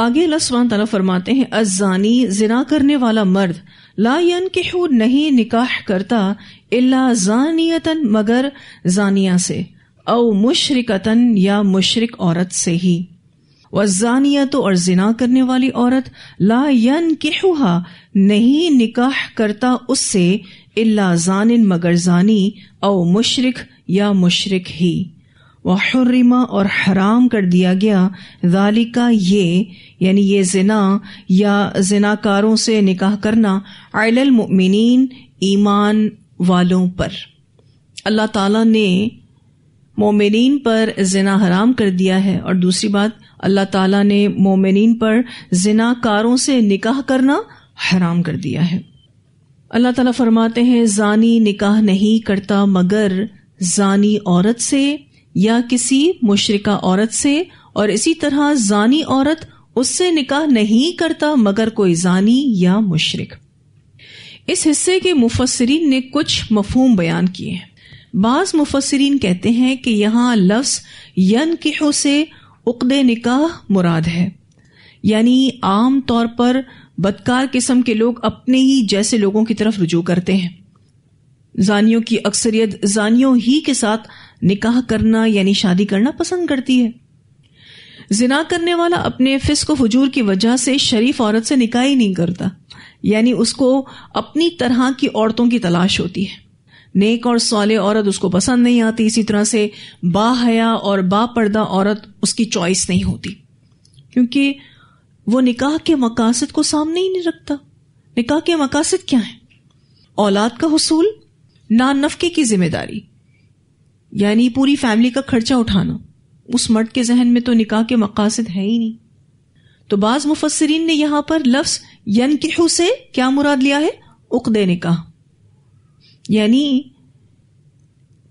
آگے اللہ سبحانہ تعالیٰ فرماتے ہیں الزانی زنا کرنے والا مرد لا ینکح نہیں نکاح کرتا الا زانیتن مگر زانیہ سے او مشرکتن یا مشرک عورت سے ہی والزانیۃ اور زنا کرنے والی عورت لا ینکحھا نہیں نکاح کرتا اس سے الا زان مگر زانی او مشرک یا مشرک ہی وحرم اور حرام کر دیا گیا ذالک یہ یعنی یہ زنا یا زناکاروں سے نکاح کرنا علی المؤمنین ایمان والوں پر. اللہ تعالیٰ نے مومنین پر زنا حرام کر دیا ہے، اور دوسری بات اللہ تعالیٰ نے مومنین پر زناکاروں سے نکاح کرنا حرام کر دیا ہے. اللہ تعالیٰ فرماتے ہیں زانی نکاح نہیں کرتا مگر زانی عورت سے یا کسی مشرکہ عورت سے، اور اسی طرح زانی عورت اس سے نکاح نہیں کرتا مگر کوئی زانی یا مشرک. اس حصے کے مفسرین نے کچھ مفہوم بیان کیے ہیں. بعض مفسرین کہتے ہیں کہ یہاں لفظ ینکح سے عقد نکاح مراد ہے، یعنی عام طور پر بدکار قسم کے لوگ اپنے ہی جیسے لوگوں کی طرف رجوع کرتے ہیں. زانیوں کی اکثریت زانیوں ہی کے ساتھ نکاح کرنا یعنی شادی کرنا پسند کرتی ہے. زنا کرنے والا اپنے فسق و فجور کی وجہ سے شریف عورت سے نکاح ہی نہیں کرتا، یعنی اس کو اپنی طرح کی عورتوں کی تلاش ہوتی ہے. نیک اور صالح عورت اس کو پسند نہیں آتی، اسی طرح سے با حیا اور با پردہ عورت اس کی چوائس نہیں ہوتی، کیونکہ وہ نکاح کے مقاصد کو سامنے ہی نہیں رکھتا. نکاح کے مقاصد کیا ہیں؟ اولاد کا حصول، نان نفقے کی ذمہ داری، یعنی پوری فیملی کا خرچہ اٹھانا. اس مرد کے ذہن میں تو نکاح کے مقاصد ہے ہی نہیں. تو بعض مفسرین نے یہاں پر لفظ ینکحو سے کیا مراد لیا ہے؟ عقد نکاح، یعنی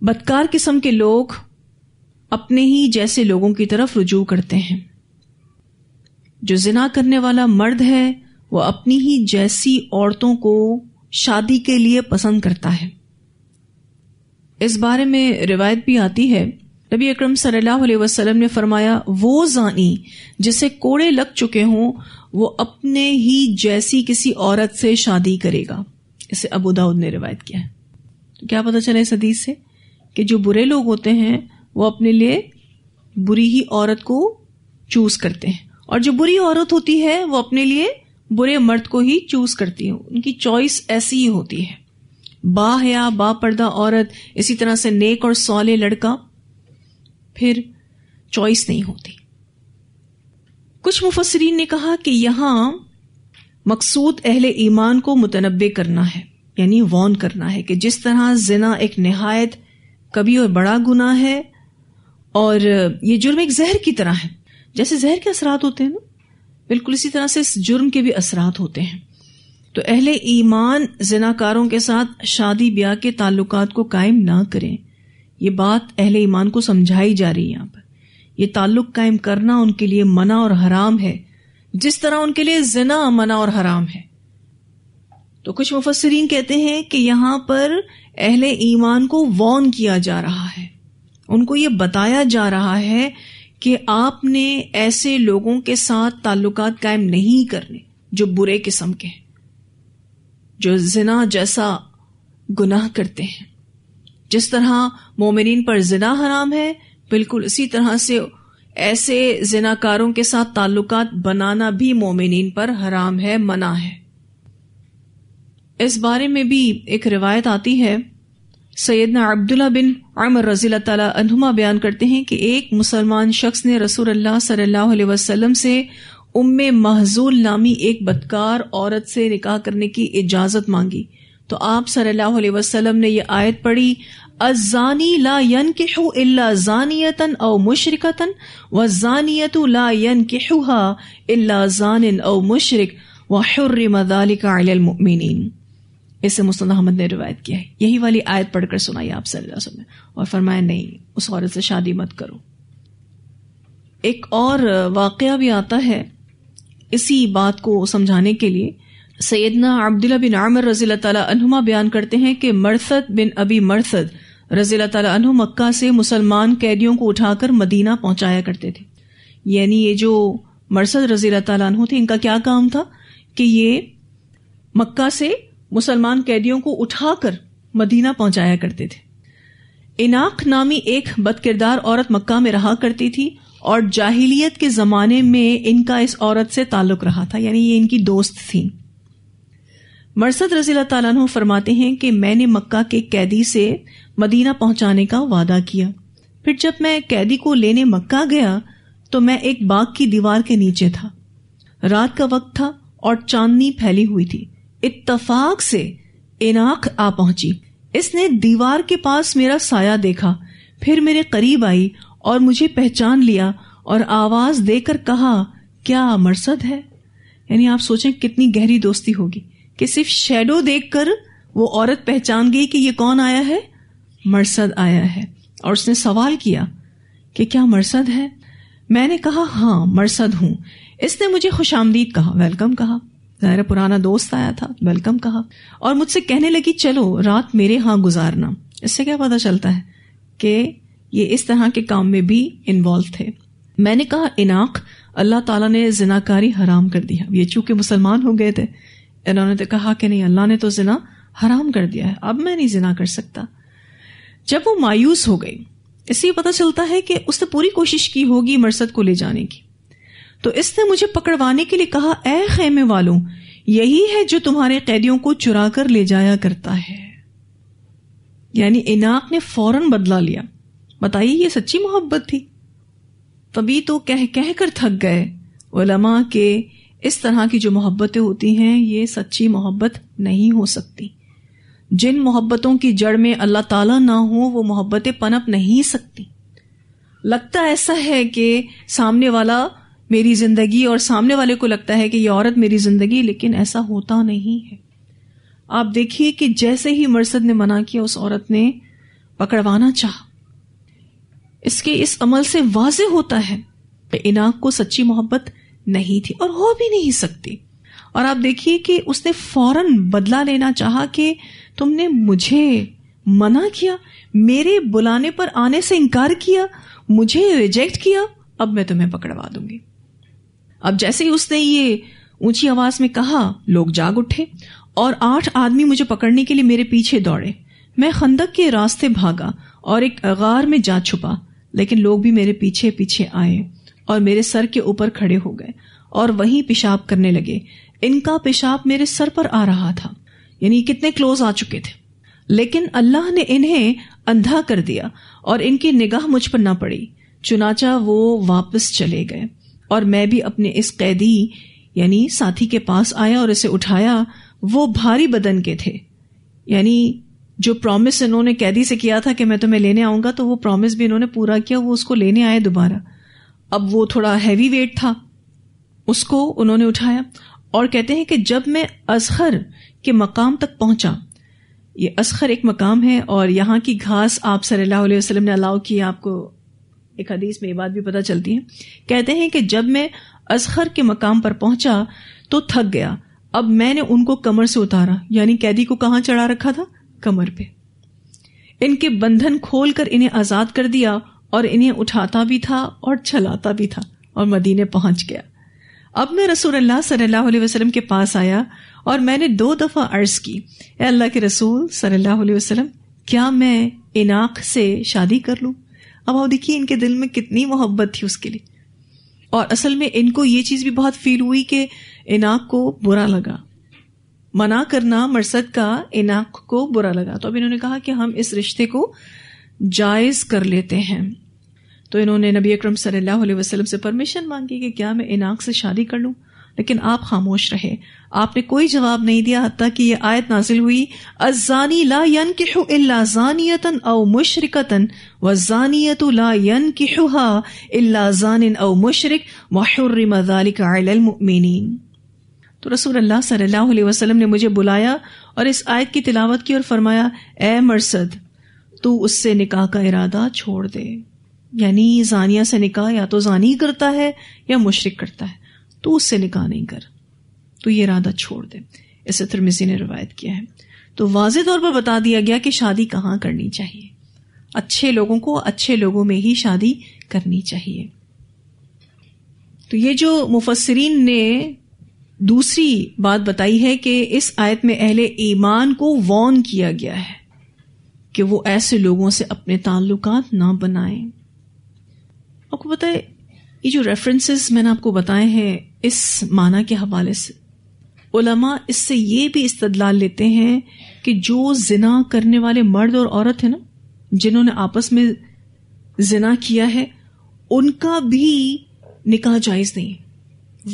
بدکار قسم کے لوگ اپنے ہی جیسے لوگوں کی طرف رجوع کرتے ہیں. جو زنا کرنے والا مرد ہے وہ اپنی ہی جیسی عورتوں کو شادی کے لیے پسند کرتا ہے. اس بارے میں روایت بھی آتی ہے، نبی اکرم صلی اللہ علیہ وسلم نے فرمایا وہ زانی جسے کوڑے لگ چکے ہوں وہ اپنے ہی جیسی کسی عورت سے شادی کرے گا. اسے ابو داؤد نے روایت کیا ہے. تو کیا پتہ چلا اس حدیث سے کہ جو برے لوگ ہوتے ہیں وہ اپنے لیے بری ہی عورت کو چوز کرتے ہیں، اور جو بری عورت ہوتی ہے وہ اپنے لیے برے مرد کو ہی چوز کرتی ہے. ان کی چوائس ایسی ہی ہوتی ہے. با حیا با پردہ عورت، اسی طرح سے نیک اور صالح لڑکا، پھر چوائس نہیں ہوتی. کچھ مفسرین نے کہا کہ یہاں مقصود اہل ایمان کو متنبع کرنا ہے، یعنی وارن کرنا ہے کہ جس طرح زنا ایک نہایت کبھی اور بڑا گناہ ہے، اور یہ جرم ایک زہر کی طرح ہے. جیسے زہر کے اثرات ہوتے ہیں نا، بالکل اسی طرح سے اس جرم کے بھی اثرات ہوتے ہیں. تو اہل ایمان زناکاروں کے ساتھ شادی بیاہ کے تعلقات کو قائم نہ کریں. یہ بات اہل ایمان کو سمجھائی جا رہی ہے یہاں پر. یہ تعلق قائم کرنا ان کے لیے منع اور حرام ہے، جس طرح ان کے لیے زنا منع اور حرام ہے. تو کچھ مفسرین کہتے ہیں کہ یہاں پر اہل ایمان کو وارن کیا جا رہا ہے، ان کو یہ بتایا جا رہا ہے کہ آپ نے ایسے لوگوں کے ساتھ تعلقات قائم نہیں کرنے جو برے قسم کے ہیں، جو زنا جیسا گناہ کرتے ہیں. جس طرح مومنین پر زنا حرام ہے، بالکل اسی طرح سے ایسے زناکاروں کے ساتھ تعلقات بنانا بھی مومنین پر حرام ہے، منع ہے. اس بارے میں بھی ایک روایت آتی ہے. سیدنا عبداللہ بن عمر رضی اللہ تعالی عنہما بیان کرتے ہیں کہ ایک مسلمان شخص نے رسول اللہ صلی اللہ علیہ وسلم سے محزول نامی ایک بدکار عورت سے نکاح کرنے کی اجازت مانگی. تو آپ صلی اللہ علیہ وسلم نے یہ آیت پڑھی، الزانی لا ینکح الا زانیۃ او مشرکۃ والزانیۃ لا ینکحها الا زان او مشرک وحرم ذلک علی المؤمنین. اسے مسند احمد نے روایت کیا ہے. یہی والی آیت پڑھ کر سنائی آپ صلی اللہ علیہ وسلم اور فرمایا نہیں، اس عورت سے شادی مت کرو. ایک اور واقعہ بھی آتا ہے اسی بات کو سمجھانے کے لیے. سیدنا عبداللہ بن عمر رضی اللہ تعالیٰ عنہما بیان کرتے ہیں کہ مرثد بن ابی مرثد رضی اللہ تعالیٰ عنہ مکہ سے مسلمان قیدیوں کو اٹھا کر مدینہ پہنچایا کرتے تھے. یعنی یہ جو مرثد رضی اللہ تعالیٰ عنہ تھے. ان کا کیا کام تھا کہ یہ مکہ سے مسلمان قیدیوں کو اٹھا کر مدینہ پہنچایا کرتے تھے. اناق نامی ایک بد کردار عورت مکہ میں رہا کرتی تھی اور جاہلیت کے زمانے میں ان کا اس عورت سے تعلق رہا تھا، یعنی یہ ان کی دوست تھیں. مرثد رضی اللہ تعالیٰ عنہ فرماتے ہیں کہ میں نے مکہ کے قیدی سے مدینہ پہنچانے کا وعدہ کیا. پھر جب میں قیدی کو لینے مکہ گیا تو میں ایک باغ کی دیوار کے نیچے تھا. رات کا وقت تھا اور چاندنی پھیلی ہوئی تھی. اتفاق سے اناق آ پہنچی. اس نے دیوار کے پاس میرا سایہ دیکھا، پھر میرے قریب آئی اور مجھے پہچان لیا اور آواز دے کر کہا کیا مرثد ہے. یعنی آپ سوچیں کتنی گہری دوستی ہوگی کہ صرف شیڈو دیکھ کر وہ عورت پہچان گئی کہ یہ کون آیا ہے، مرثد آیا ہے. اور اس نے سوال کیا کہ کیا مرثد ہے. میں نے کہا ہاں مرثد ہوں. اس نے مجھے خوش آمدید کہا، ویلکم کہا. ظاہر پرانا دوست آیا تھا، ویلکم کہا. اور مجھ سے کہنے لگی چلو رات میرے ہاں گزارنا. اس سے کیا پتہ چلتا ہے کہ یہ اس طرح کے کام میں بھی انوالو تھے. میں نے کہا اناق، اللہ تعالیٰ نے زناکاری حرام کر دیا. یہ چونکہ مسلمان ہو گئے تھے، انہوں نے تو کہا کہ نہیں، اللہ نے تو زنا حرام کر دیا ہے، اب میں نہیں زنا کر سکتا. جب وہ مایوس ہو گئی، اس سے پتہ چلتا ہے کہ اس نے پوری کوشش کی ہوگی مرثد کو لے جانے کی. تو اس نے مجھے پکڑوانے کے لیے کہا اے خیمے والوں، یہی ہے جو تمہارے قیدیوں کو چرا کر لے جایا کرتا ہے. یعنی اناق نے فوراً بدلہ لیا. بتائیے یہ سچی محبت تھی؟ تبھی تو کہہ کر تھک گئے علماء کہ اس طرح کی جو محبتیں ہوتی ہیں یہ سچی محبت نہیں ہو سکتی. جن محبتوں کی جڑ میں اللہ تعالیٰ نہ ہو وہ محبتیں پنپ نہیں سکتی. لگتا ایسا ہے کہ سامنے والا میری زندگی اور سامنے والے کو لگتا ہے کہ یہ عورت میری زندگی، لیکن ایسا ہوتا نہیں ہے. آپ دیکھیے کہ جیسے ہی مرثد نے منع کیا اس عورت نے پکڑوانا چاہا. اس عمل سے واضح ہوتا ہے کہ اناق کو سچی محبت نہیں تھی اور ہو بھی نہیں سکتی. اور آپ دیکھیے کہ اس نے فوراً بدلہ لینا چاہا کہ تم نے مجھے منع کیا، میرے بلانے پر آنے سے انکار کیا، مجھے ریجیکٹ کیا، اب میں تمہیں پکڑوا دوں گی. اب جیسے ہی اس نے یہ اونچی آواز میں کہا، لوگ جاگ اٹھے اور 8 آدمی مجھے پکڑنے کے لیے میرے پیچھے دوڑے. میں خندق کے راستے بھاگا اور ایک غار میں جا چھپا، لیکن لوگ بھی میرے پیچھے پیچھے آئے اور میرے سر کے اوپر کھڑے ہو گئے اور وہیں پیشاب کرنے لگے. ان کا پیشاب میرے سر پر آ رہا تھا، یعنی کتنے کلوز آ چکے تھے. لیکن اللہ نے انہیں اندھا کر دیا اور ان کی نگاہ مجھ پر نہ پڑی. چنانچہ وہ واپس چلے گئے اور میں بھی اپنے اس قیدی یعنی ساتھی کے پاس آیا اور اسے اٹھایا. وہ بھاری بدن کے تھے، یعنی جو پرومس انہوں نے قیدی سے کیا تھا کہ میں تمہیں لینے آؤں گا، تو وہ پرومس بھی انہوں نے پورا کیا. وہ اس کو لینے آئے دوبارہ. اب وہ تھوڑا ہیوی ویٹ تھا، اس کو انہوں نے اٹھایا. اور کہتے ہیں کہ جب میں اصغر کے مقام تک پہنچا، یہ اصغر ایک مقام ہے اور یہاں کی گھاس آپ صلی اللہ علیہ وسلم نے الاؤ کی. آپ کو ایک حدیث میں یہ بات بھی پتہ چلتی ہے. کہتے ہیں کہ جب میں اصغر کے مقام پر پہنچا تو تھک گیا. اب میں نے ان کو کمر سے اتارا، یعنی قیدی کو کہاں چڑھا رکھا تھا؟ کمر پہ. ان کے بندھن کھول کر انہیں آزاد کر دیا اور انہیں اٹھاتا بھی تھا اور چلاتا بھی تھا اور مدینے پہنچ گیا. اب میں رسول اللہ صلی اللہ علیہ وسلم کے پاس آیا اور میں نے 2 دفعہ عرض کی، اے اللہ کے رسول صلی اللہ علیہ وسلم، کیا میں اناق سے شادی کر لوں؟ اب آپ دیکھیے ان کے دل میں کتنی محبت تھی اس کے لیے. اور اصل میں ان کو یہ چیز بھی بہت فیل ہوئی کہ اناق کو برا لگا، منع کرنا مرثد کا اناق کو برا لگا. تو اب انہوں نے کہا کہ ہم اس رشتے کو جائز کر لیتے ہیں. تو انہوں نے نبی اکرم صلی اللہ علیہ وسلم سے پرمیشن مانگی کہ کیا میں اناق سے شادی کر لوں، لیکن آپ خاموش رہے. آپ نے کوئی جواب نہیں دیا حتیٰ کہ یہ آیت نازل ہوئی، الزانی لا ينکح الا زانیۃ او مشرکۃ والزانیۃ لا ينکحها الا زان او مشرک وحرم ذلک علی المؤمنین. تو رسول اللہ صلی اللہ علیہ وسلم نے مجھے بلایا اور اس آیت کی تلاوت کی اور فرمایا، اے مرثد، تو اس سے نکاح کا ارادہ چھوڑ دے. یعنی زانیہ سے نکاح یا تو زانی کرتا ہے یا مشرک کرتا ہے، تو اس سے نکاح نہیں کر، تو یہ ارادہ چھوڑ دے. اسے ترمذی نے روایت کیا ہے. تو واضح طور پر بتا دیا گیا کہ شادی کہاں کرنی چاہیے. اچھے لوگوں کو اچھے لوگوں میں ہی شادی کرنی چاہیے. تو یہ جو مفسرین نے دوسری بات بتائی ہے کہ اس آیت میں اہل ایمان کو وارن کیا گیا ہے کہ وہ ایسے لوگوں سے اپنے تعلقات نہ بنائیں. آپ کو پتہ ہے یہ جو ریفرنسز میں نے آپ کو بتائے ہیں اس معنی کے حوالے سے، علماء اس سے یہ بھی استدلال لیتے ہیں کہ جو زنا کرنے والے مرد اور عورت ہیں نا، جنہوں نے آپس میں زنا کیا ہے، ان کا بھی نکاح جائز نہیں،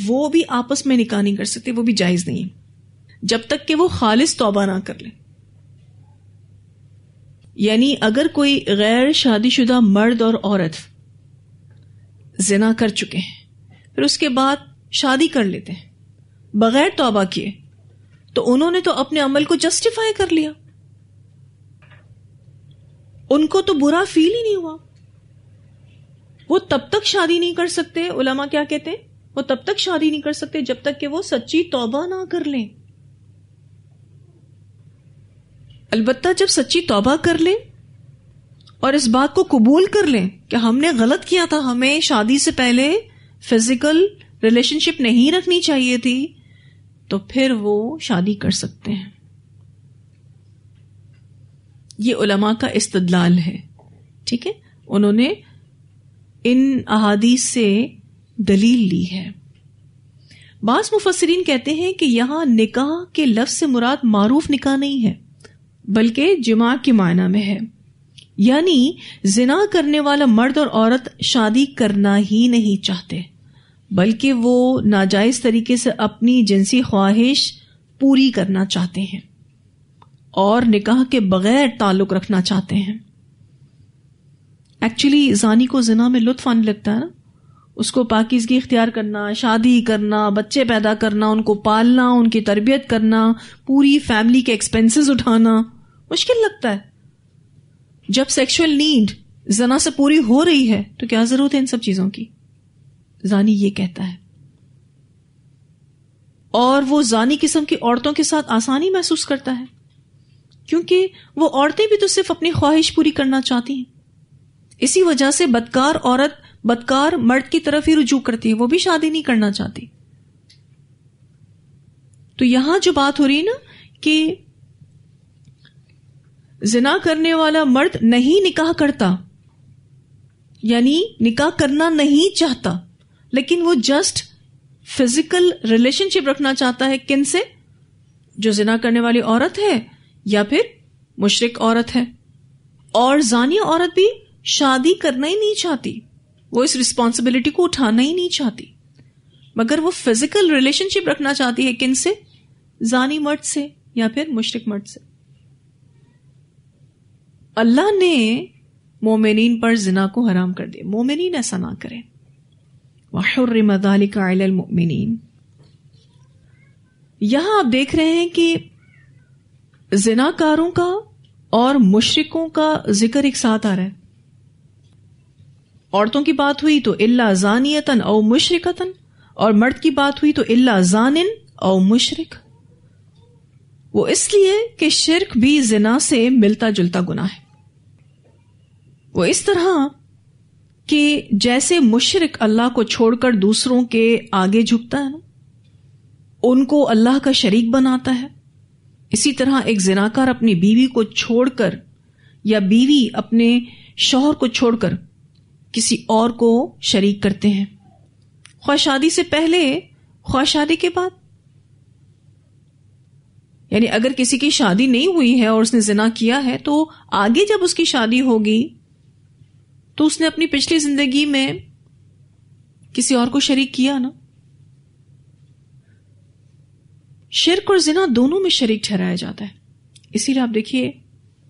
وہ بھی آپس میں نکاح نہیں کر سکتے، وہ بھی جائز نہیں جب تک کہ وہ خالص توبہ نہ کر لیں. یعنی اگر کوئی غیر شادی شدہ مرد اور عورت زنا کر چکے ہیں، پھر اس کے بعد شادی کر لیتے ہیں بغیر توبہ کیے، تو انہوں نے تو اپنے عمل کو جسٹیفائی کر لیا، ان کو تو برا فیل ہی نہیں ہوا. وہ تب تک شادی نہیں کر سکتے، علماء کیا کہتے ہیں، وہ تب تک شادی نہیں کر سکتے جب تک کہ وہ سچی توبہ نہ کر لیں. البتہ جب سچی توبہ کر لیں اور اس بات کو قبول کر لیں کہ ہم نے غلط کیا تھا، ہمیں شادی سے پہلے فزیکل ریلیشن شپ نہیں رکھنی چاہیے تھی، تو پھر وہ شادی کر سکتے ہیں. یہ علماء کا استدلال ہے. ٹھیک ہے، انہوں نے ان احادیث سے دلیل لی ہے. بعض مفسرین کہتے ہیں کہ یہاں نکاح کے لفظ سے مراد معروف نکاح نہیں ہے بلکہ جماع کے معنی میں ہے. یعنی زنا کرنے والا مرد اور عورت شادی کرنا ہی نہیں چاہتے بلکہ وہ ناجائز طریقے سے اپنی جنسی خواہش پوری کرنا چاہتے ہیں اور نکاح کے بغیر تعلق رکھنا چاہتے ہیں. ایکچولی زانی کو زنا میں لطف آنے لگتا ہے نا، اس کو پاکیزگی اختیار کرنا، شادی کرنا، بچے پیدا کرنا، ان کو پالنا، ان کی تربیت کرنا، پوری فیملی کے ایکسپینسز اٹھانا مشکل لگتا ہے. جب سیکشول نیڈ زنا سے پوری ہو رہی ہے تو کیا ضرورت ہے ان سب چیزوں کی؟ زانی یہ کہتا ہے. اور وہ زانی قسم کی عورتوں کے ساتھ آسانی محسوس کرتا ہے کیونکہ وہ عورتیں بھی تو صرف اپنی خواہش پوری کرنا چاہتی ہیں. اسی وجہ سے بدکار عورت بدکار مرد کی طرف ہی رجوع کرتی ہے، وہ بھی شادی نہیں کرنا چاہتی. تو یہاں جو بات ہو رہی ہے نا کہ زنا کرنے والا مرد نہیں نکاح کرتا، یعنی نکاح کرنا نہیں چاہتا، لیکن وہ جسٹ فزیکل ریلیشن شپ رکھنا چاہتا ہے. کن سے؟ جو زنا کرنے والی عورت ہے یا پھر مشرک عورت ہے. اور زانیہ عورت بھی شادی کرنا ہی نہیں چاہتی، وہ اس رسپانسبلٹی کو اٹھانا ہی نہیں چاہتی، مگر وہ فزیکل ریلیشن شپ رکھنا چاہتی ہے. کن سے؟ زانی مرد سے یا پھر مشرک مرد سے. اللہ نے مومنین پر زنا کو حرام کر دیا، مومنین ایسا نہ کریں. وَحُرِّمَ ذَلِكَ عَلَى الْمُؤْمِنِينَ. یہاں آپ دیکھ رہے ہیں کہ زناکاروں کا اور مشرکوں کا ذکر ایک ساتھ آ رہا ہے. عورتوں کی بات ہوئی تو الا زانیتن او مشرکتن، اور مرد کی بات ہوئی تو الا زانن او مشرک. وہ اس لیے کہ شرک بھی زنا سے ملتا جلتا گناہ ہے. وہ اس طرح کہ جیسے مشرک اللہ کو چھوڑ کر دوسروں کے آگے جھکتا ہے نا، ان کو اللہ کا شریک بناتا ہے، اسی طرح ایک زناکار اپنی بیوی کو چھوڑ کر یا بیوی اپنے شوہر کو چھوڑ کر کسی اور کو شریک کرتے ہیں، خواہ شادی سے پہلے خواہ شادی کے بعد. یعنی اگر کسی کی شادی نہیں ہوئی ہے اور اس نے زنا کیا ہے تو آگے جب اس کی شادی ہوگی تو اس نے اپنی پچھلی زندگی میں کسی اور کو شریک کیا نا. شرک اور زنا دونوں میں شریک ٹھہرایا جاتا ہے، اسی لیے آپ دیکھیے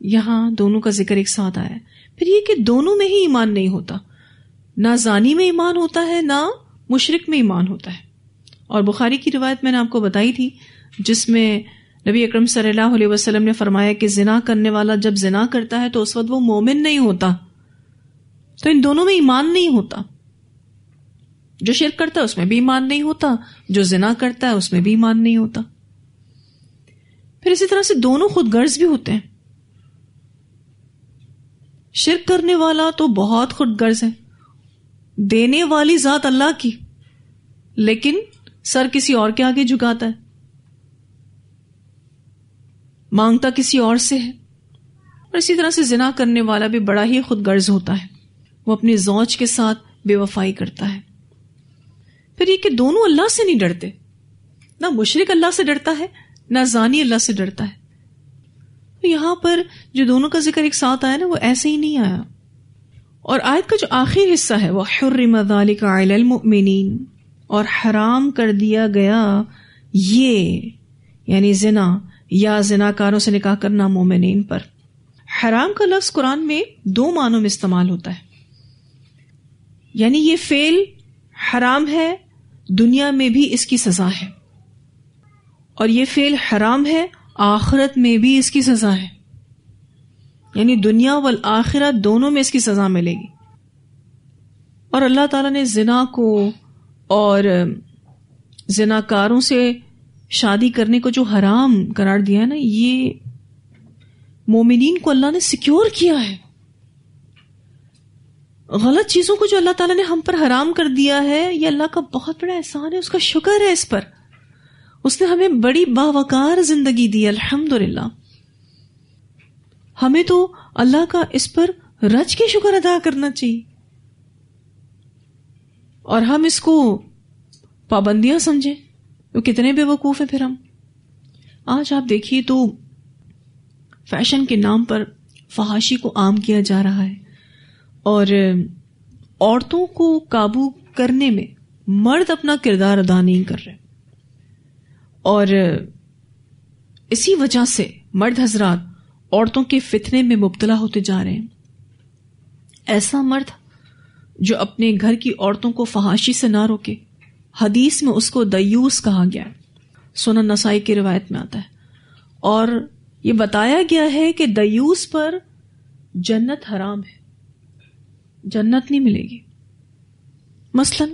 یہاں دونوں کا ذکر ایک ساتھ آیا ہے. پھر یہ کہ دونوں میں ہی ایمان نہیں ہوتا، نہ زانی میں ایمان ہوتا ہے نہ مشرک میں ایمان ہوتا ہے. اور بخاری کی روایت میں نے آپ کو بتائی تھی جس میں نبی اکرم صلی اللہ علیہ وسلم نے فرمایا کہ زنا کرنے والا جب زنا کرتا ہے تو اس وقت وہ مومن نہیں ہوتا. تو ان دونوں میں ایمان نہیں ہوتا. جو شرک کرتا ہے اس میں بھی ایمان نہیں ہوتا، جو زنا کرتا ہے اس میں بھی ایمان نہیں ہوتا. پھر اسی طرح سے دونوں خود غرض بھی ہوتے ہیں. شرک کرنے والا تو بہت خود غرض ہے، دینے والی ذات اللہ کی، لیکن سر کسی اور کے آگے جھکاتا ہے، مانگتا کسی اور سے ہے. اور اسی طرح سے زنا کرنے والا بھی بڑا ہی خود غرض ہوتا ہے، وہ اپنے زوج کے ساتھ بے وفائی کرتا ہے. پھر یہ کہ دونوں اللہ سے نہیں ڈرتے، نہ مشرک اللہ سے ڈرتا ہے نہ زانی اللہ سے ڈرتا ہے. یہاں پر جو دونوں کا ذکر ایک ساتھ آیا نا، وہ ایسے ہی نہیں آیا. اور آیت کا جو آخری حصہ ہے وَحُرِّمَ ذَلِكَ عَلَى الْمُؤْمِنِينَ، اور حرام کر دیا گیا یہ، یعنی زنا یا زناکاروں سے نکاح کرنا مومنین پر. حرام کا لفظ قرآن میں 2 معنوں میں استعمال ہوتا ہے. یعنی یہ فعل حرام ہے، دنیا میں بھی اس کی سزا ہے، اور یہ فعل حرام ہے، آخرت میں بھی اس کی سزا ہے. یعنی دنیا والآخرت دونوں میں اس کی سزا ملے گی. اور اللہ تعالیٰ نے زنا کو اور زناکاروں سے شادی کرنے کو جو حرام قرار دیا ہے نا، یہ مومنین کو اللہ نے سیکیور کیا ہے. غلط چیزوں کو جو اللہ تعالیٰ نے ہم پر حرام کر دیا ہے، یہ اللہ کا بہت بڑا احسان ہے، اس کا شکر ہے اس پر. اس نے ہمیں بڑی باوقار زندگی دی، الحمدللہ. ہمیں تو اللہ کا اس پر رج کے شکر ادا کرنا چاہیے، اور ہم اس کو پابندیاں سمجھیں تو کتنے بے وقوف ہیں. پھر ہم آج آپ دیکھیے تو فیشن کے نام پر فحاشی کو عام کیا جا رہا ہے، اور عورتوں کو قابو کرنے میں مرد اپنا کردار ادا نہیں کر رہے. اور اسی وجہ سے مرد حضرات عورتوں کے فتنے میں مبتلا ہوتے جا رہے ہیں. ایسا مرد جو اپنے گھر کی عورتوں کو فحاشی سے نہ روکے، حدیث میں اس کو دیوس کہا گیا ہے، سنن نسائی کی روایت میں آتا ہے. اور یہ بتایا گیا ہے کہ دیوس پر جنت حرام ہے، جنت نہیں ملے گی. مثلا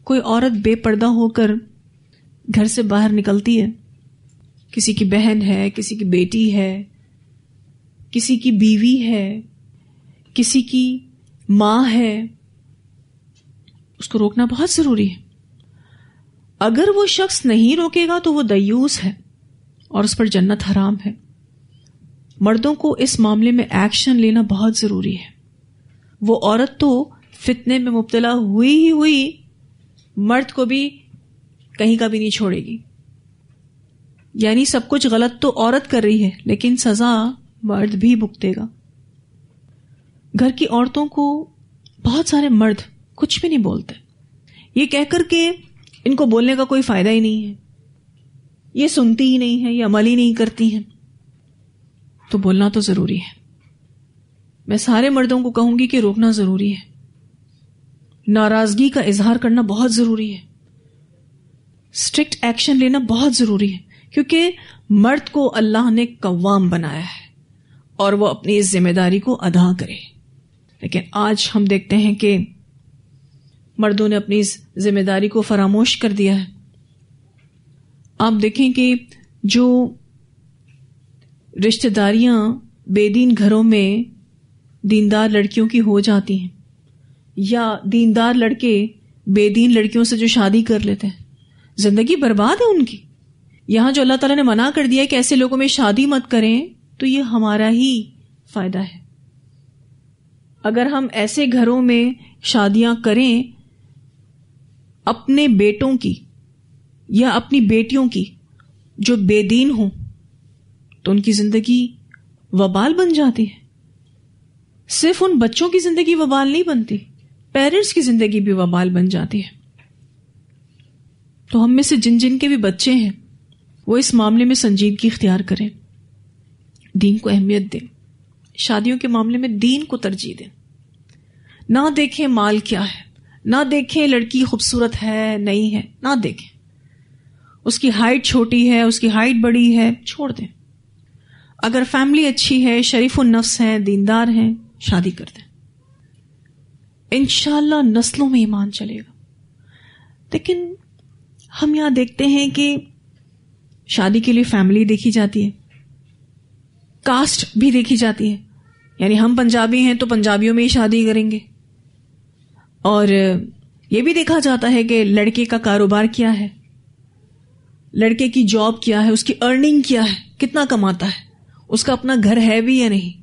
کوئی عورت بے پردہ ہو کر گھر سے باہر نکلتی ہے، کسی کی بہن ہے، کسی کی بیٹی ہے، کسی کی بیوی ہے، کسی کی ماں ہے، اس کو روکنا بہت ضروری ہے. اگر وہ شخص نہیں روکے گا تو وہ دیوس ہے اور اس پر جنت حرام ہے. مردوں کو اس معاملے میں ایکشن لینا بہت ضروری ہے. وہ عورت تو فتنے میں مبتلا ہوئی مرد کو بھی کہیں کا بھی نہیں چھوڑے گی. یعنی سب کچھ غلط تو عورت کر رہی ہے، لیکن سزا مرد بھی بھگتے گا. گھر کی عورتوں کو بہت سارے مرد کچھ بھی نہیں بولتے، یہ کہہ کر کہ ان کو بولنے کا کوئی فائدہ ہی نہیں ہے، یہ سنتی ہی نہیں ہے، یہ عمل ہی نہیں کرتی ہیں. تو بولنا تو ضروری ہے. میں سارے مردوں کو کہوں گی کہ روکنا ضروری ہے، ناراضگی کا اظہار کرنا بہت ضروری ہے، اسٹرکٹ ایکشن لینا بہت ضروری ہے. کیونکہ مرد کو اللہ نے قوام بنایا ہے اور وہ اپنی اس ذمہ داری کو ادا کرے. لیکن آج ہم دیکھتے ہیں کہ مردوں نے اپنی اس ذمہ داری کو فراموش کر دیا ہے. آپ دیکھیں کہ جو رشتہ داریاں بے دین گھروں میں دیندار لڑکیوں کی ہو جاتی ہیں، یا دیندار لڑکے بے دین لڑکیوں سے جو شادی کر لیتے ہیں، زندگی برباد ہے ان کی. یہاں جو اللہ تعالیٰ نے منع کر دیا ہے کہ ایسے لوگوں میں شادی مت کریں، تو یہ ہمارا ہی فائدہ ہے. اگر ہم ایسے گھروں میں شادیاں کریں اپنے بیٹوں کی یا اپنی بیٹیوں کی جو بے دین ہوں، تو ان کی زندگی وبال بن جاتی ہے. صرف ان بچوں کی زندگی وبال نہیں بنتی، پیرنٹس کی زندگی بھی وبال بن جاتی ہے. تو ہم میں سے جن جن کے بھی بچے ہیں وہ اس معاملے میں سنجیدگی اختیار کریں، دین کو اہمیت دیں، شادیوں کے معاملے میں دین کو ترجیح دیں. نہ دیکھیں مال کیا ہے، نہ دیکھیں لڑکی خوبصورت ہے نہیں ہے، نہ دیکھیں اس کی ہائٹ چھوٹی ہے، اس کی ہائٹ بڑی ہے، چھوڑ دیں. اگر فیملی اچھی ہے، شریف النفس ہیں، دیندار ہیں، شادی کر دیں. انشاءاللہ نسلوں میں ایمان چلے گا. لیکن ہم یہاں دیکھتے ہیں کہ شادی کے لیے فیملی دیکھی جاتی ہے، کاسٹ بھی دیکھی جاتی ہے. یعنی ہم پنجابی ہیں تو پنجابیوں میں ہی شادی کریں گے، اور یہ بھی دیکھا جاتا ہے کہ لڑکے کا کاروبار کیا ہے، لڑکے کی جاب کیا ہے، اس کی ارننگ کیا ہے، کتنا کماتا ہے، اس کا اپنا گھر ہے بھی یا نہیں.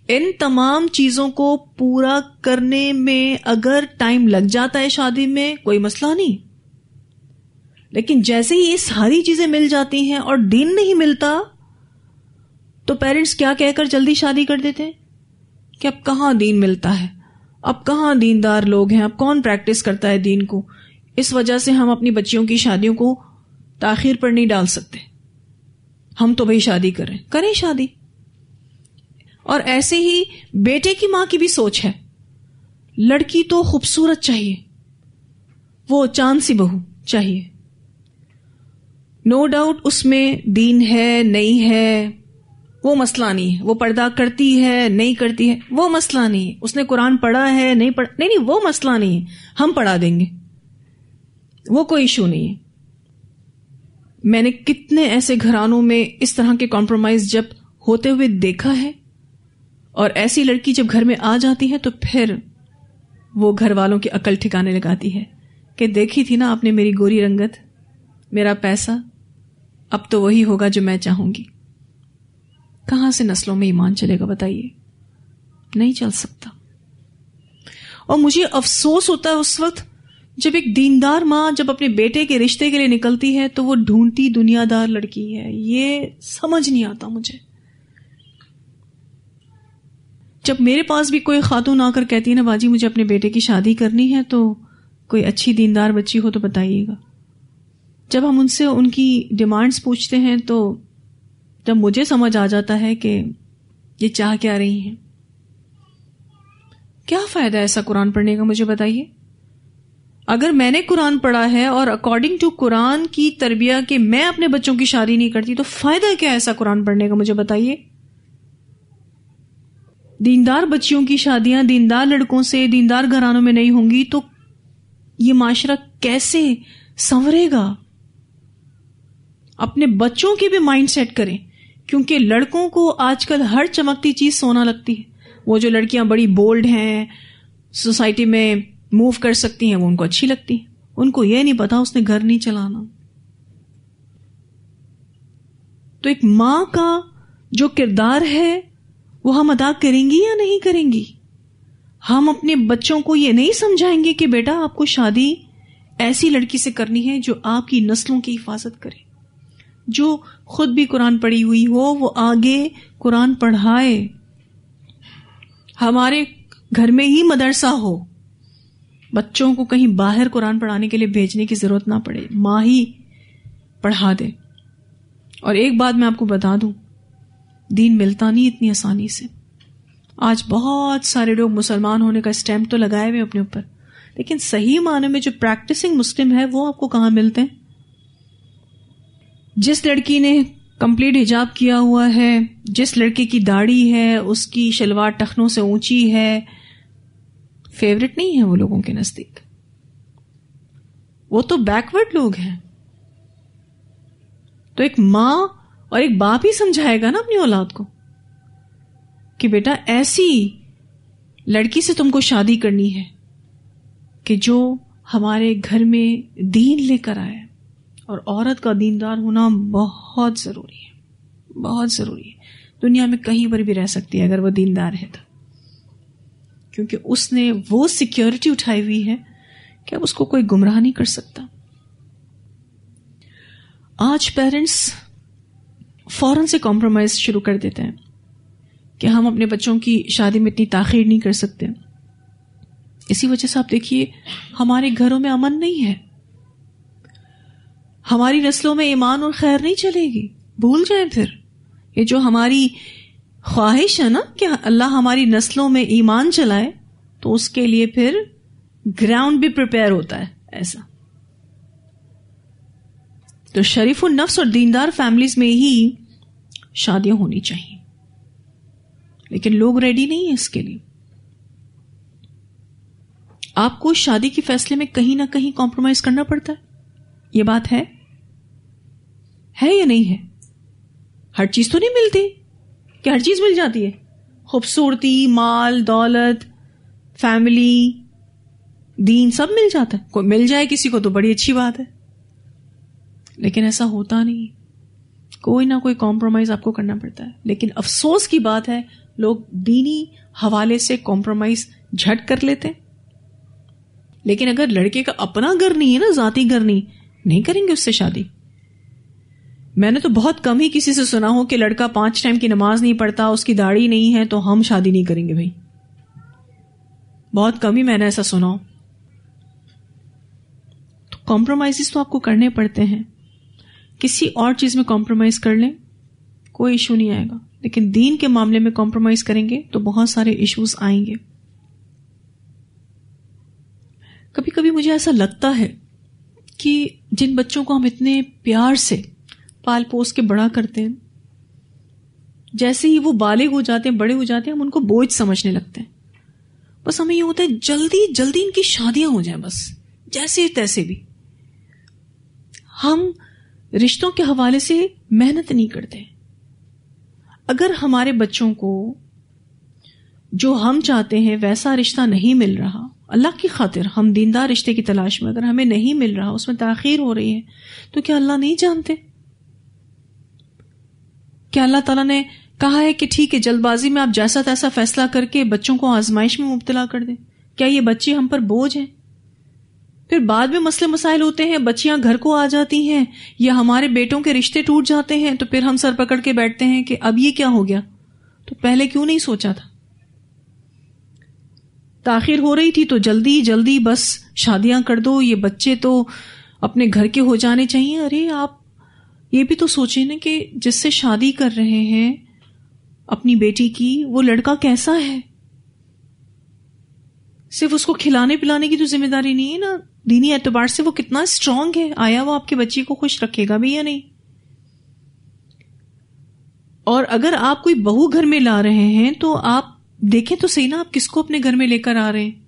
ان تمام چیزوں کو پورا کرنے میں اگر ٹائم لگ جاتا ہے شادی میں کوئی مسئلہ نہیں، لیکن جیسے ہی یہ ساری چیزیں مل جاتی ہیں اور دین نہیں ملتا تو پیرنٹس کیا کہہ کر جلدی شادی کر دیتے ہیں کہ اب کہاں دین ملتا ہے، اب کہاں دیندار لوگ ہیں، اب کون پریکٹس کرتا ہے دین کو. اس وجہ سے ہم اپنی بچیوں کی شادیوں کو تاخیر پر نہیں ڈال سکتے، ہم تو بھئی شادی کریں شادی. اور ایسے ہی بیٹے کی ماں کی بھی سوچ ہے، لڑکی تو خوبصورت چاہیے، وہ چاند سی بہو چاہیے. نو ڈاؤٹ اس میں دین ہے نہیں ہے وہ مسئلہ نہیں ہے، وہ پردہ کرتی ہے نہیں کرتی ہے وہ مسئلہ نہیں ہے، اس نے قرآن پڑھا ہے نہیں پڑھا، نہیں وہ مسئلہ نہیں ہے، ہم پڑھا دیں گے، وہ کوئی ایشو نہیں ہے. میں نے کتنے ایسے گھرانوں میں اس طرح کے کمپرومائز جب ہوتے ہوئے دیکھا ہے، اور ایسی لڑکی جب گھر میں آ جاتی ہے تو پھر وہ گھر والوں کی عقل ٹھکانے لگاتی ہے کہ دیکھی تھی نا آپ نے میری گوری رنگت، میرا پیسہ، اب تو وہی ہوگا جو میں چاہوں گی. کہاں سے نسلوں میں ایمان چلے گا بتائیے؟ نہیں چل سکتا. اور مجھے افسوس ہوتا ہے اس وقت جب ایک دیندار ماں جب اپنے بیٹے کے رشتے کے لیے نکلتی ہے تو وہ ڈھونڈتی دنیا دار لڑکی ہے. یہ سمجھ نہیں آتا مجھے. جب میرے پاس بھی کوئی خاتون آ کر کہتی ہے نا باجی مجھے اپنے بیٹے کی شادی کرنی ہے تو کوئی اچھی دیندار بچی ہو تو بتائیے گا. جب ہم ان سے ان کی ڈیمانڈز پوچھتے ہیں تو جب مجھے سمجھ آ جاتا ہے کہ یہ چاہ کیا رہی ہیں. کیا فائدہ ایسا قرآن پڑھنے کا مجھے بتائیے؟ اگر میں نے قرآن پڑھا ہے اور اکارڈنگ ٹو قرآن کی تربیت کہ میں اپنے بچوں کی شادی نہیں کرتی تو فائدہ کیا ایسا قرآن پڑھنے کا مجھے بتائیے؟ دیندار بچیوں کی شادیاں دیندار لڑکوں سے دیندار گھرانوں میں نہیں ہوں گی تو یہ معاشرہ کیسے سنورے گا؟ اپنے بچوں کی بھی مائنڈ سیٹ کریں، کیونکہ لڑکوں کو آج کل ہر چمکتی چیز سونا لگتی ہے. وہ جو لڑکیاں بڑی بولڈ ہیں، سوسائٹی میں موو کر سکتی ہیں، وہ ان کو اچھی لگتی ہیں. ان کو یہ نہیں پتا اس نے گھر نہیں چلانا. تو ایک ماں کا جو کردار ہے وہ ہم ادا کریں گی یا نہیں کریں گی؟ ہم اپنے بچوں کو یہ نہیں سمجھائیں گے کہ بیٹا آپ کو شادی ایسی لڑکی سے کرنی ہے جو آپ کی نسلوں کی حفاظت کرے، جو خود بھی قرآن پڑھی ہوئی ہو، وہ آگے قرآن پڑھائے، ہمارے گھر میں ہی مدرسہ ہو، بچوں کو کہیں باہر قرآن پڑھانے کے لیے بھیجنے کی ضرورت نہ پڑے، ماں ہی پڑھا دے. اور ایک بات میں آپ کو بتا دوں، دین ملتا نہیں اتنی آسانی سے. آج بہت سارے لوگ مسلمان ہونے کا اسٹیمپ تو لگائے ہوئے اپنے اوپر، لیکن صحیح معنی میں جو پریکٹسنگ مسلم ہے وہ آپ کو کہاں ملتے ہیں؟ جس لڑکی نے کمپلیٹ حجاب کیا ہوا ہے، جس لڑکے کی داڑھی ہے، اس کی شلوار ٹخنوں سے اونچی ہے، فیوریٹ نہیں ہے وہ لوگوں کے نزدیک. وہ تو بیکورڈ لوگ ہیں. تو ایک ماں اور ایک باپ ہی سمجھائے گا نا اپنی اولاد کو کہ بیٹا ایسی لڑکی سے تم کو شادی کرنی ہے کہ جو ہمارے گھر میں دین لے کر آئے. اور عورت کا دیندار ہونا بہت ضروری ہے، بہت ضروری ہے. دنیا میں کہیں پر بھی رہ سکتی ہے اگر وہ دیندار ہے تو، کیونکہ اس نے وہ سیکیورٹی اٹھائی ہوئی ہے کہ اب اس کو کوئی گمراہ نہیں کر سکتا. آج پیرنٹس فوراً سے کمپرومائز شروع کر دیتے ہیں کہ ہم اپنے بچوں کی شادی میں اتنی تاخیر نہیں کر سکتے. اسی وجہ سے آپ دیکھیے ہمارے گھروں میں امن نہیں ہے، ہماری نسلوں میں ایمان اور خیر نہیں چلے گی. بھول جائیں پھر یہ جو ہماری خواہش ہے نا کہ اللہ ہماری نسلوں میں ایمان چلائے، تو اس کے لیے پھر گراؤنڈ بھی پریپیئر ہوتا ہے ایسا. تو شریف النفس اور دیندار فیملیز میں ہی شادیاں ہونی چاہیے، لیکن لوگ ریڈی نہیں ہیں اس کے لیے. آپ کو شادی کے فیصلے میں کہیں نہ کہیں کمپرومائز کرنا پڑتا ہے. یہ بات ہے یا نہیں ہے؟ ہر چیز تو نہیں ملتی کہ ہر چیز مل جاتی ہے. خوبصورتی، مال، دولت، فیملی، دین سب مل جاتا ہے. کوئی مل جائے کسی کو تو بڑی اچھی بات ہے, لیکن ایسا ہوتا نہیں. کوئی نہ کوئی کمپرومائز آپ کو کرنا پڑتا ہے. لیکن افسوس کی بات ہے لوگ دینی حوالے سے کمپرومائز جھٹ کر لیتے ہیں. لیکن اگر لڑکے کا اپنا گھر نہیں ہے نا, ذاتی گھر نہیں کریں گے اس سے شادی. میں نے تو بہت کم ہی کسی سے سنا ہو کہ لڑکا 5 ٹائم کی نماز نہیں پڑھتا, اس کی داڑھی نہیں ہے تو ہم شادی نہیں کریں گے. بھائی بہت کم ہی میں نے ایسا سنا ہو. تو کمپرومائز تو آپ کو کرنے پڑتے ہیں. کسی اور چیز میں کمپرومائز کر لیں کوئی ایشو نہیں آئے گا, لیکن دین کے معاملے میں کمپرومائز کریں گے تو بہت سارے ایشوز آئیں گے. کبھی کبھی مجھے ایسا لگتا ہے کہ جن بچوں کو ہم اتنے پیار سے پال پوس کے بڑا کرتے ہیں, جیسے ہی وہ بالغ ہو جاتے ہیں, بڑے ہو جاتے ہیں, ہم ان کو بوجھ سمجھنے لگتے ہیں. بس ہمیں یہ ہوتا ہے جلدی جلدی ان کی شادیاں ہو جائیں, بس جیسے تیسے بھی. ہم رشتوں کے حوالے سے محنت نہیں کرتے. اگر ہمارے بچوں کو جو ہم چاہتے ہیں ویسا رشتہ نہیں مل رہا, اللہ کی خاطر ہم دیندار رشتے کی تلاش میں, اگر ہمیں نہیں مل رہا, اس میں تاخیر ہو رہی ہے, تو کیا اللہ نہیں جانتے؟ کیا اللہ تعالیٰ نے کہا ہے کہ ٹھیک ہے جلد بازی میں آپ جیسا تیسا فیصلہ کر کے بچوں کو آزمائش میں مبتلا کر دیں؟ کیا یہ بچے ہم پر بوجھ ہیں؟ پھر بعد میں مسئلے مسائل ہوتے ہیں, بچیاں گھر کو آ جاتی ہیں یا ہمارے بیٹوں کے رشتے ٹوٹ جاتے ہیں, تو پھر ہم سر پکڑ کے بیٹھتے ہیں کہ اب یہ کیا ہو گیا, تو پہلے کیوں نہیں سوچا تھا؟ تاخیر ہو رہی تھی تو جلدی جلدی بس شادیاں کر دو, یہ بچے تو اپنے گھر کے ہو جانے چاہیے. ارے آپ یہ بھی تو سوچیں نا کہ جس سے شادی کر رہے ہیں اپنی بیٹی کی, وہ لڑکا کیسا ہے. صرف اس کو کھلانے پلانے کی تو ذمہ داری نہیں ہے نا, دینی اعتبار سے وہ کتنا اسٹرانگ ہے, آیا وہ آپ کے بچی کو خوش رکھے گا بھی یا نہیں. اور اگر آپ کوئی بہو گھر میں لا رہے ہیں تو آپ دیکھیں تو صحیح نا, آپ کس کو اپنے گھر میں لے کر آ رہے ہیں.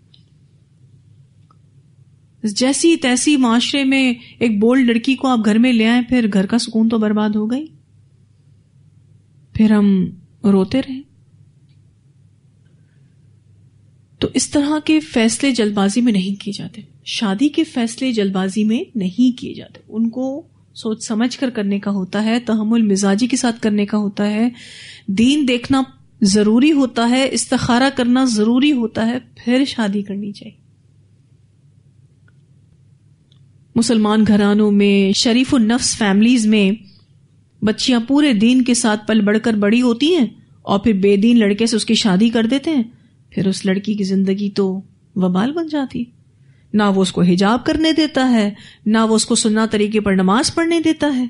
جیسی تیسی معاشرے میں ایک بولڈ لڑکی کو آپ گھر میں لے آئیں, پھر گھر کا سکون تو برباد ہو گئی, پھر ہم روتے رہے. تو اس طرح کے فیصلے جلد بازی میں نہیں کیے جاتے. شادی کے فیصلے جلد بازی میں نہیں کیے جاتے, ان کو سوچ سمجھ کر کرنے کا ہوتا ہے, تحمل مزاجی کے ساتھ کرنے کا ہوتا ہے, دین دیکھنا ضروری ہوتا ہے, استخارہ کرنا ضروری ہوتا ہے, پھر شادی کرنی چاہیے. مسلمان گھرانوں میں, شریف النفس فیملیز میں بچیاں پورے دین کے ساتھ پل بڑھ کر بڑی ہوتی ہیں, اور پھر بے دین لڑکے سے اس کی شادی کر دیتے ہیں. پھر اس لڑکی کی زندگی تو وبال بن جاتی. نہ وہ اس کو حجاب کرنے دیتا ہے, نہ وہ اس کو سنت طریقے پر نماز پڑھنے دیتا ہے.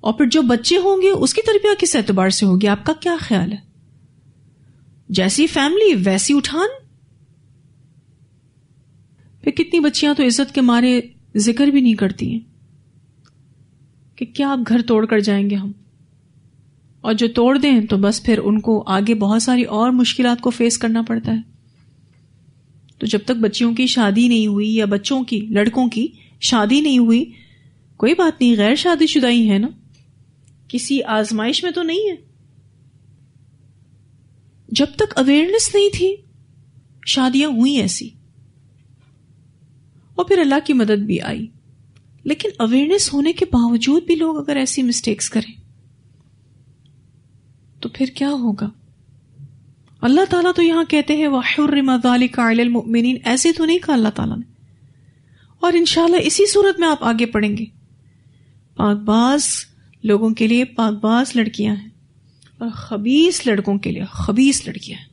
اور پھر جو بچے ہوں گے اس کی تربیت کس اعتبار سے ہوگی؟ آپ کا کیا خیال ہے؟ جیسی فیملی ویسی اٹھان. پھر کتنی بچیاں تو عزت کے مارے ذکر بھی نہیں کرتی ہیں کہ کیا آپ گھر توڑ کر جائیں گے ہم, اور جو توڑ دیں تو بس پھر ان کو آگے بہت ساری اور مشکلات کو فیس کرنا پڑتا ہے. تو جب تک بچیوں کی شادی نہیں ہوئی یا بچوں کی, لڑکوں کی شادی نہیں ہوئی, کوئی بات نہیں, غیر شادی شدہ ہی ہے نا, کسی آزمائش میں تو نہیں ہے. جب تک اویئرنیس نہیں تھی شادیاں ہوئی ایسی, اور پھر اللہ کی مدد بھی آئی. لیکن اویئرنیس ہونے کے باوجود بھی لوگ اگر ایسی مسٹیکس کریں تو پھر کیا ہوگا؟ اللہ تعالیٰ تو یہاں کہتے ہیں وَحُرِّمَ ذَلِكَ عَلَى الْمُؤْمِنِينَ, ایسے تو نہیں کہا اللہ تعالیٰ نے. اور انشاءاللہ اسی صورت میں آپ آگے پڑھیں گے. پاک باز لوگوں کے لیے پاک باز لڑکیاں ہیں, اور خبیث لڑکوں کے لیے خبیث لڑکیاں ہیں.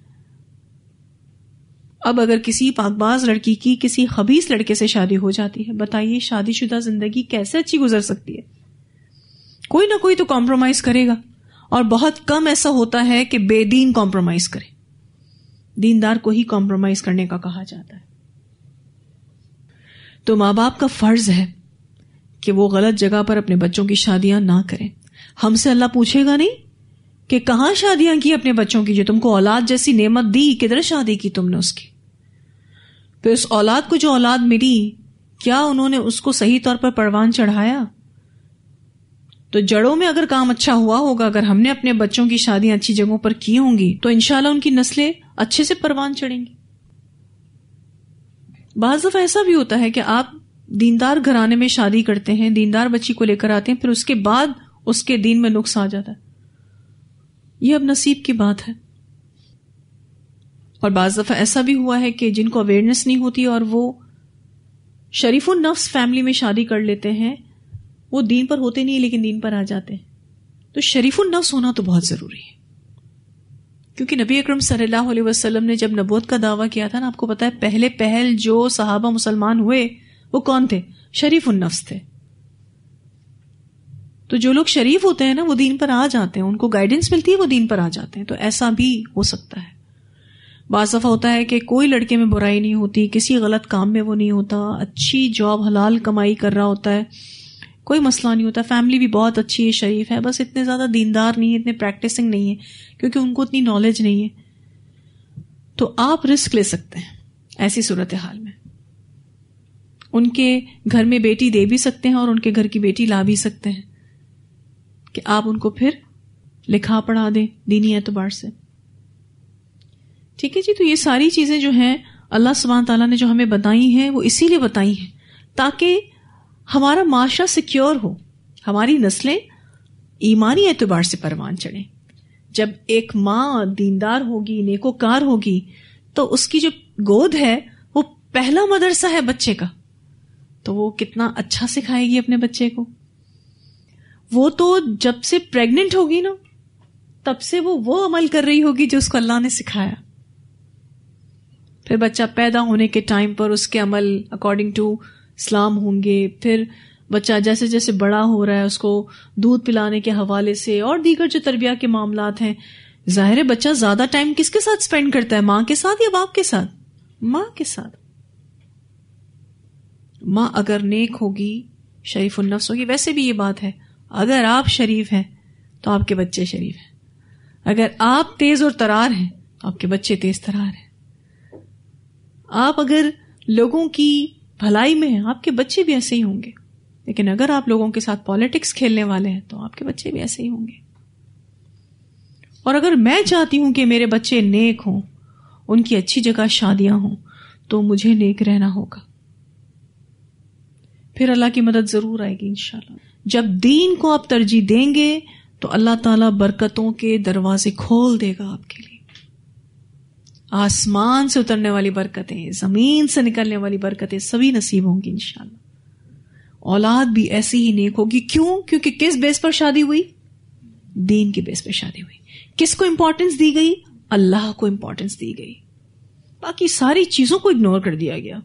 اب اگر کسی پاک باز لڑکی کی کسی خبیث لڑکے سے شادی ہو جاتی ہے, بتائیے شادی شدہ زندگی کیسے اچھی گزر سکتی ہے؟ کوئی نہ کوئی تو کمپرومائز کرے گا, اور بہت کم ایسا ہوتا ہے کہ بے دین کمپرومائز کرے. دیندار کو ہی کمپرومائز کرنے کا کہا جاتا ہے. تو ماں باپ کا فرض ہے کہ وہ غلط جگہ پر اپنے بچوں کی شادیاں نہ کریں. ہم سے اللہ پوچھے گا نہیں کہ کہاں شادیاں کی اپنے بچوں کی, جو تم کو اولاد جیسی نعمت دی, کدھر شادی کی تم نے اس کی؟ پھر اس اولاد کو جو اولاد ملی, کیا انہوں نے اس کو صحیح طور پر پروان چڑھایا؟ تو جڑوں میں اگر کام اچھا ہوا ہوگا, اگر ہم نے اپنے بچوں کی شادیاں اچھی جگہوں پر کی ہوں گی, تو انشاءاللہ ان کی نسلیں اچھے سے پروان چڑھیں گی. بعض دفعہ ایسا بھی ہوتا ہے کہ آپ دیندار گھرانے میں شادی کرتے ہیں، دیندار بچی کو لے کر آتے ہیں، پھر اس کے بعد اس کے دین میں نقص آ جاتا ہے. یہ اب نصیب کی بات ہے. اور بعض دفعہ ایسا بھی ہوا ہے کہ جن کو اویئرنیس نہیں ہوتی اور وہ شریف النفس فیملی میں شادی کر لیتے ہیں، وہ دین پر ہوتے نہیں لیکن دین پر آ جاتے ہیں. تو شریف النفس ہونا تو بہت ضروری ہے، کیونکہ نبی اکرم صلی اللہ علیہ وسلم نے جب نبوت کا دعویٰ کیا تھا نا، آپ کو پتا ہے پہل جو صحابہ مسلمان ہوئے وہ کون تھے؟ شریف النفس تھے. تو جو لوگ شریف ہوتے ہیں نا وہ دین پر آ جاتے ہیں، ان کو گائیڈنس ملتی ہے، وہ دین پر آ جاتے ہیں. تو ایسا بھی ہو سکتا ہے. بعض دفعہ ہوتا ہے کہ کوئی لڑکے میں برائی نہیں ہوتی، کسی غلط کام میں وہ نہیں ہوتا، اچھی جاب حلال کمائی کر رہا ہوتا ہے، کوئی مسئلہ نہیں ہوتا، فیملی بھی بہت اچھی ہے، شریف ہے، بس اتنے زیادہ دیندار نہیں ہے، اتنے پریکٹسنگ نہیں ہے کیونکہ ان کو اتنی نالج نہیں ہے. تو آپ رسک لے سکتے ہیں ایسی صورتحال میں. ان کے گھر میں بیٹی دے بھی سکتے ہیں اور ان کے گھر کی بیٹی لا بھی سکتے ہیں کہ آپ ان کو پھر لکھا پڑھا دیں دینی اعتبار سے. ٹھیک ہے جی. تو یہ ساری چیزیں جو ہیں اللہ سبحانہ تعالیٰ نے جو ہمیں بتائی ہیں وہ اسی لیے بتائی ہیں تاکہ ہمارا معاشرہ سیکیور ہو، ہماری نسلیں ایمانی اعتبار سے پروان چڑھیں. جب ایک ماں دیندار ہوگی، نیکوکار ہوگی، تو اس کی جو گود ہے وہ پہلا مدرسہ ہے بچے کا، تو وہ کتنا اچھا سکھائے گی اپنے بچے کو. وہ تو جب سے پریگننٹ ہوگی نا تب سے وہ عمل کر رہی ہوگی جو اس کو اللہ نے سکھایا. پھر بچہ پیدا ہونے کے ٹائم پر اس کے عمل اکارڈنگ ٹو اسلام ہوں گے. پھر بچہ جیسے جیسے بڑا ہو رہا ہے اس کو دودھ پلانے کے حوالے سے اور دیگر جو تربیہ کے معاملات ہیں، ظاہر ہے بچہ زیادہ ٹائم کس کے ساتھ سپینڈ کرتا ہے؟ ماں کے ساتھ یا باپ کے ساتھ؟ ماں کے ساتھ. ماں اگر نیک ہوگی، شریف النفس ہوگی. ویسے بھی یہ بات ہے، اگر آپ شریف ہیں تو آپ کے بچے شریف ہیں، اگر آپ تیز اور ترار ہیں تو آپ کے بچے تیز ترار ہیں. آپ اگر لوگوں کی بھلائی میں ہیں آپ کے بچے بھی ایسے ہی ہوں گے. لیکن اگر آپ لوگوں کے ساتھ پالیٹکس کھیلنے والے ہیں تو آپ کے بچے بھی ایسے ہی ہوں گے. اور اگر میں چاہتی ہوں کہ میرے بچے نیک ہوں، ان کی اچھی جگہ شادیاں ہوں، تو مجھے نیک رہنا ہوگا. پھر اللہ کی مدد ضرور آئے گی انشاءاللہ. جب دین کو آپ ترجیح دیں گے تو اللہ تعالیٰ برکتوں کے دروازے کھول دے گا آپ کے لیے. آسمان سے اترنے والی برکتیں، زمین سے نکلنے والی برکتیں سبھی نصیب ہوں گی انشاءاللہ. اولاد بھی ایسی ہی نیک ہوگی. کیوں؟ کیونکہ کس بیس پر شادی ہوئی؟ دین کے بیس پر شادی ہوئی. کس کو امپورٹنس دی گئی؟ اللہ کو امپورٹنس دی گئی. باقی ساری چیزوں کو اگنور کر دیا گیا.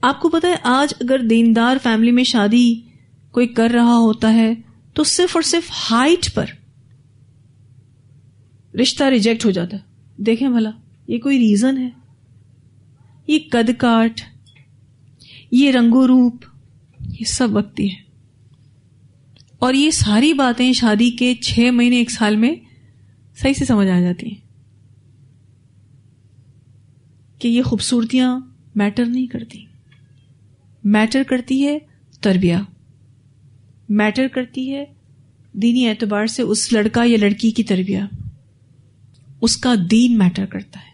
آپ کو پتا ہے آج اگر دیندار فیملی میں شادی کوئی کر رہا ہوتا ہے تو صرف اور صرف ہائٹ پر رشتہ ریجیکٹ ہو جاتا ہے. دیکھیں بھلا یہ کوئی ریزن ہے؟ یہ قد کاٹ، یہ رنگ و روپ، یہ سب وقتی ہے. اور یہ ساری باتیں شادی کے 6 مہینے 1 سال میں صحیح سے سمجھ آ جاتی ہیں کہ یہ خوبصورتیاں میٹر نہیں کرتی. میٹر کرتی ہے تربیہ، میٹر کرتی ہے دینی اعتبار سے اس لڑکا یا لڑکی کی تربیہ، اس کا دین میٹر کرتا ہے.